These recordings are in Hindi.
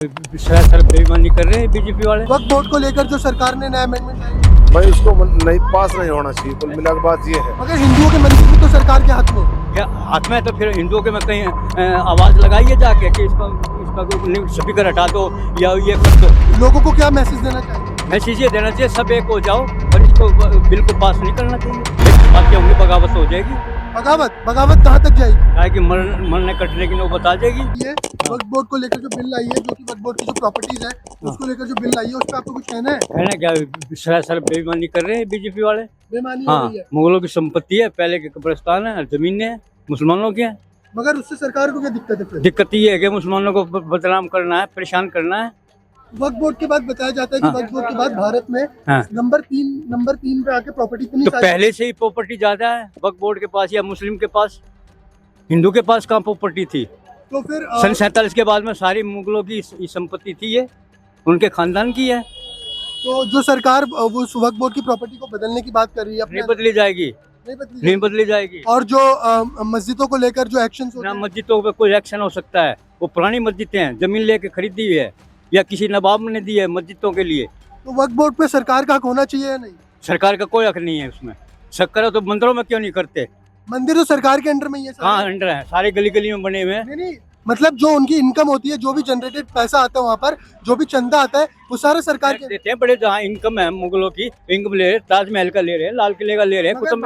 सरासर बेईमानी कर रहे हैं बीजेपी वाले। वक्फ बोर्ड को लेकर जो सरकार ने नया अमेंडमेंट भाई उसको नहीं पास नहीं होना चाहिए, कुल मिला के बात ये है। मगर हिंदुओं के मंदिर भी तो सरकार के हाथ में है। क्या हाथ में है तो फिर हिंदुओं के में कहीं आवाज लगाइए जाके कि इसका स्पीकर हटा दो या ये कर दो। लोगों को क्या मैसेज देना चाहिए? मैसेज ये देना चाहिए सब एक हो जाओ और इसको बिल को पास नहीं करना चाहिए। बातें होंगी बगावत हो जाएगी। बगावत कहाँ तक जाएगी? क्या कि मरने कटने की नौबत आ जाएगी। ये वक्फ बोर्ड को लेकर जो बिल आई है, जो कि वक्फ बोर्ड की जो प्रॉपर्टीज है उसको लेकर जो बिल आई है, उस पर आपको कुछ कहना है? कहना क्या, सरासर बेईमानी कर रहे हैं बीजेपी वाले। बेईमानी हो हाँ, रही है। मुगलों की संपत्ति है, पहले के कब्रिस्तान है, जमीनें हैं, मुसलमानों की है। मगर उससे सरकार को क्या दिक्कत है फिर? दिक्कत ये है कि मुसलमानों को बदनाम करना है, परेशान करना है। वक्फ बोर्ड के बाद बताया जाता है कि वक्फ बोर्ड के बाद भारत में हाँ। नंबर तीन पे आके प्रॉपर्टी इतनी तो सारी- पहले से ही प्रॉपर्टी ज्यादा है वक्फ बोर्ड के पास या मुस्लिम के पास। हिंदू के पास कहाँ प्रॉपर्टी थी? तो फिर सन 47 के बाद में सारी मुगलों की संपत्ति थी, ये उनके खानदान की है। तो जो सरकार वो वक्फ बोर्ड की प्रॉपर्टी को बदलने की बात कर रही है नहीं बदली जाएगी, नहीं बदली जाएगी। और जो मस्जिदों को लेकर जो एक्शन ना मस्जिदों पे कोई एक्शन हो सकता है, वो पुरानी मस्जिदें हैं, जमीन लेके खरीदी हुई है या किसी नवाब ने दी है मस्जिदों के लिए। तो वक्फ बोर्ड पे सरकार का हक होना चाहिए या नहीं? सरकार का कोई हक नहीं है उसमें। शक्कर तो मंदिरों में क्यों नहीं करते? मंदिर तो सरकार के अंडर में ही है। कहाँ अंडर है? सारे गली गली में बने हुए हैं। नहीं, मतलब जो उनकी इनकम होती है, जो भी जनरेटेड पैसा आता है वहाँ पर, जो भी चंदा आता है, वो सारा सरकार के। देते हैं बड़े, जहाँ इनकम है मुगलों की इनकम ले रहे, ताजमहल का ले रहे, लाल किले का ले रहे। मगर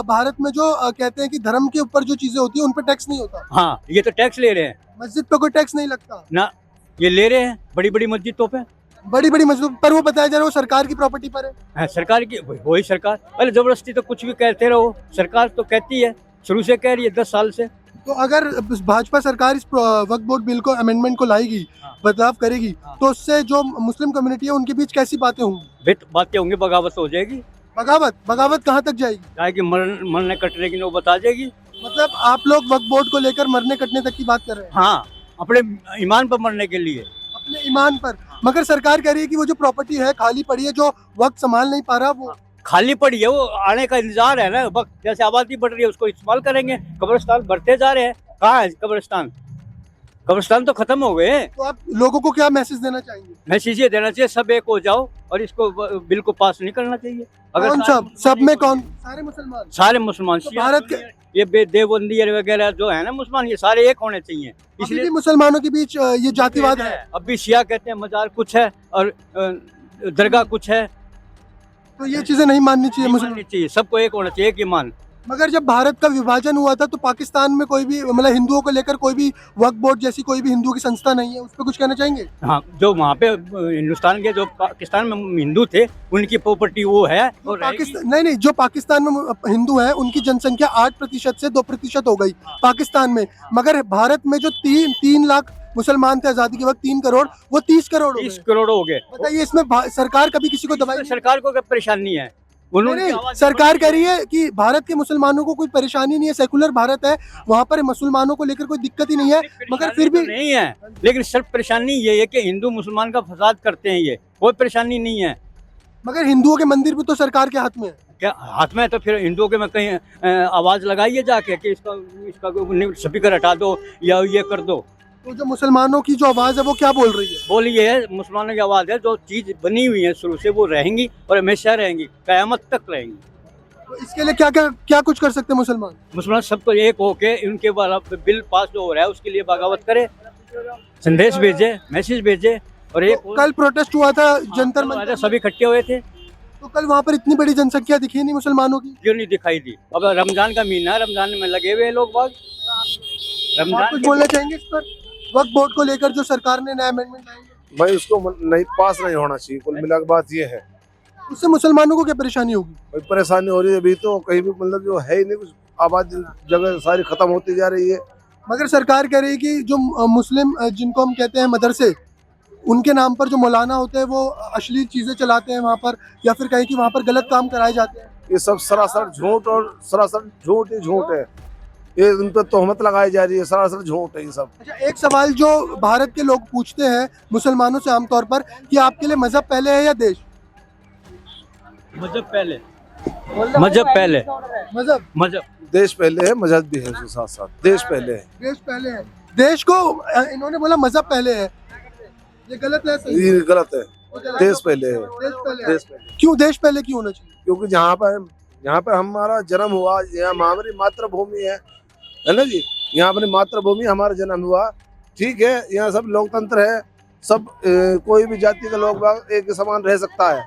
भारत में जो कहते हैं कि धर्म के ऊपर जो चीजें होती है उन पर टैक्स नहीं होता। हाँ, ये तो टैक्स ले रहे हैं मस्जिद पे कोई टैक्स नहीं लगता ना, ये ले रहे हैं बड़ी बड़ी मस्जिदों पे। बड़ी मस्जिद पर वो बताया जा रहा है वो सरकार की प्रॉपर्टी पर है। सरकार की वही सरकार। अरे जबरदस्ती तो कुछ भी कहते रहो, सरकार तो कहती है, शुरू से कह रही है 10 साल से। तो अगर भाजपा सरकार इस वक्फ बोर्ड बिल को अमेंडमेंट को लाएगी, बदलाव करेगी, तो उससे जो मुस्लिम कम्युनिटी है उनके बीच कैसी बातें होंगी? बातें होंगी, बगावत हो जाएगी। बगावत कहाँ तक जाएगी? क्या कि मरने कटने की नौबत आ जाएगी। मतलब आप लोग वक्फ बोर्ड को लेकर मरने कटने तक की बात कर रहे हैं? हाँ, अपने ईमान पर मरने के लिए। अपने ईमान पर। मगर सरकार कह रही है कि वो जो प्रॉपर्टी है खाली पड़ी है, जो वक्त संभाल नहीं पा रहा, वो खाली पड़ी है, वो आने का इंतजार है ना। वक्त जैसे आबादी बढ़ रही है उसको इस्तेमाल करेंगे। कब्रिस्तान बढ़ते जा रहे हैं, कहाँ है कब्रिस्तान? कब्रिस्तान तो खत्म हो गए। तो आप लोगों को क्या मैसेज देना चाहेंगे? मैसेज ये देना चाहिए सब एक हो जाओ और इसको बिल को पास नहीं करना चाहिए। कौन सब में कौन? सारे मुसलमान। सारे मुसलमान तो भारत के ये देवबंदी वगैरह जो है ना मुसलमान, ये सारे एक होने चाहिए। इसलिए मुसलमानों के बीच ये जातिवाद है। अब भी शिया कहते हैं मजार कुछ है और दरगाह कुछ है। तो ये चीजें नहीं माननी चाहिए मुसलमान। माननी चाहिए, सबको एक होना चाहिए, एक ईमान। मगर जब भारत का विभाजन हुआ था तो पाकिस्तान में कोई भी, मतलब हिंदुओं को लेकर कोई भी वक्फ बोर्ड जैसी कोई भी हिंदुओं की संस्था नहीं है, उस पर कुछ कहना चाहेंगे? हाँ, जो वहाँ पे हिंदुस्तान के, जो पाकिस्तान में हिंदू थे, उनकी प्रॉपर्टी वो है। और पाकिस्तान नहीं, जो पाकिस्तान में हिंदू हैं उनकी जनसंख्या 8% से 2% हो गई पाकिस्तान में। मगर भारत में जो 3 लाख मुसलमान थे आजादी के वक्त, 3 करोड़, वो 30 करोड़ 30 करोड़ हो गए। बताइए, इसमें सरकार कभी किसी को दबाई? सरकार को क्या परेशानी है? नहीं, सरकार कह रही है कि भारत के मुसलमानों को कोई परेशानी नहीं है, सेकुलर भारत है, वहाँ पर मुसलमानों को लेकर कोई दिक्कत ही नहीं है। मगर फिर भी नहीं है, लेकिन सिर्फ परेशानी ये है कि हिंदू मुसलमान का फसाद करते हैं, ये कोई परेशानी नहीं है। मगर हिंदुओं के मंदिर भी तो सरकार के हाथ में है। क्या हाथ में है तो फिर हिंदुओं के में कहीं आवाज लगाइए जाके कि इसका स्पीकर हटा दो या ये कर दो। तो जो मुसलमानों की जो आवाज है वो क्या बोल रही है? बोलिए, मुसलमानों की आवाज है, जो चीज बनी हुई है शुरू से वो रहेंगी और हमेशा रहेंगी, कयामत तक रहेंगी। तो इसके लिए क्या कुछ कर सकते हैं मुसलमान? मुसलमान सबको एक होके उनके वाला बिल पास जो हो रहा है उसके लिए बगावत करे, संदेश भेजे, मैसेज भेजे। और एक तो कल प्रोटेस्ट हुआ था जंतर मंतर, सभी इकट्ठे हुए थे, तो कल वहाँ पर इतनी बड़ी जनसंख्या दिखी नहीं मुसलमानों की? क्यों नहीं दिखाई दी? अब रमजान का महीना, रमजान में लगे हुए लोग बाग। आप कुछ बोलना चाहेंगे इस पर, वक्फ बोर्ड को लेकर जो सरकार ने नया अमेंडमेंट लाई है? भाई उसको नहीं पास नहीं होना चाहिए, कुल मिला के बात ये है। उससे मुसलमानों को क्या परेशानी होगी? भाई परेशानी हो रही है अभी तो, कहीं भी मतलब जो है ही नहीं, कुछ आबादी जगह सारी खत्म होती जा रही है। मगर सरकार कह रही है कि जो मुस्लिम, जिनको हम कहते हैं मदरसे, उनके नाम पर जो मौलाना होते हैं वो अश्लील चीजें चलाते हैं वहाँ पर, या फिर कहीं कि वहाँ पर गलत काम कराए जाते हैं। ये सब सरासर झूठ और सरासर झूठ ही झूठ है। ये उन पर तोहमत लगाई जा रही है, सरासर झूठ है ये सब। अच्छा, एक सवाल जो भारत के लोग पूछते हैं मुसलमानों से आमतौर पर, कि आपके लिए मजहब पहले है या देश? मजहब पहले, मजहब पहले, मजहब देश पहले है, मजहब भी है उसके साथ साथ। देश पहले है। देश पहले है। देश को इन्होंने बोला मजहब पहले है, ये गलत है सही ये गलत है। है? देश पहले है। देश पहले देश पहले, क्यों देश पहले क्यों होना चाहिए? क्योंकि यहाँ पर हमारा जन्म हुआ, यहाँ हमारी मातृभूमि है ना जी। यहाँ अपनी मातृभूमि हमारा जन्म हुआ, ठीक है। यहाँ सब लोकतंत्र है, सब कोई भी जाति का लोग बाग एक समान रह सकता है।